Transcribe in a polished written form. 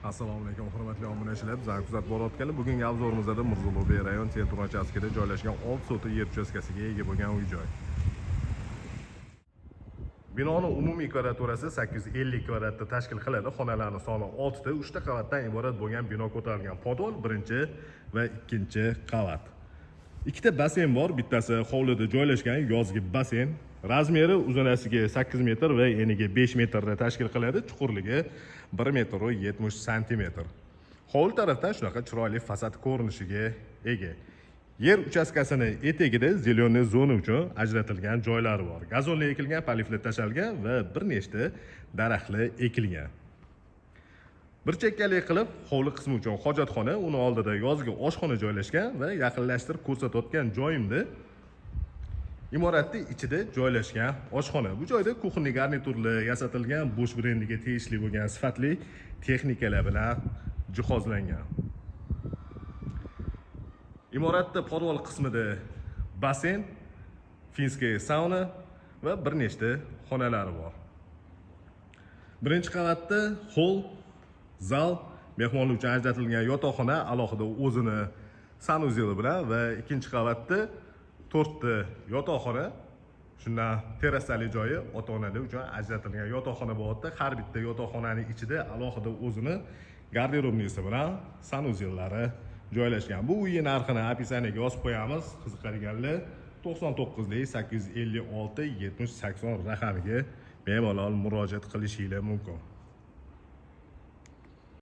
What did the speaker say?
Assalomu alaykum hurmatli obunachilar. Bizani kuzatib borayotganlar. Bugungi obzorimizda Mirzo-Ulug'bek rayon Tentur uchastkasida joylashgan 6 so'ta yer uchastkasiga ega bo'lgan uy-joy. Binoning umumiy kvadraturasi 850 kvadratni tashkil qiladi. Xonalarning soni 6 ta, 3 ta qavatdan iborat bo'lgan bino ko'tarilgan. Podol birinchi va ikkinchi qavat. Ikkita basen bor, bittasi hovlida joylashgan yozgi basen. Razmeri uzunasiga 8 metr va eniga 5 metrni tashkil qiladi. Chuqurligi 1 metr 70 santimetr. Hovli tarafdan shunaqa chiroyli fasad ko'rinishiga ega. Yer uchastkasini etagida zeleniy zona uchun ajratilgan joylari bor. Gazonli ekilgan, paliflet tashalgan va bir nechta daraxtlar ekilgan. Bir chekkali qilib hovli qismi uchun hojatxona, uni oldida yozgi oshxona joylashgan va yaqinlashtirib ko'rsatayotgan joyimda imoratning ichida joylashgan oshxona. Bu joyda kuxonli garniturlar yasatilgan, Bosch brendiga tegishli bo'lgan sifatli texnikalar bilan jihozlangan. Imoratda podval qismida basen, finskiy sauna va bir nechta xonalari bor. Birinchi qavatda hol, zal, mehmonlar uchun ajratilgan yotoqxona alohida o'zini sanuzeli bilan va ikkinchi qavatda 4 ta yotoqxona, shundan terrasali joyi ota-onalar uchun ajratilgan yotoqxona bo'lyapti. Har bitta yotoqxonaning ichida alohida o'zini garderobnisi bilan sanuzellari joylashgan. Bu uy narxini opisaniyaga yozib qo'yamiz. Qiziqadiganlar 99 856 70 80 raqamiga bemalol murojaat qilishingiz mumkin.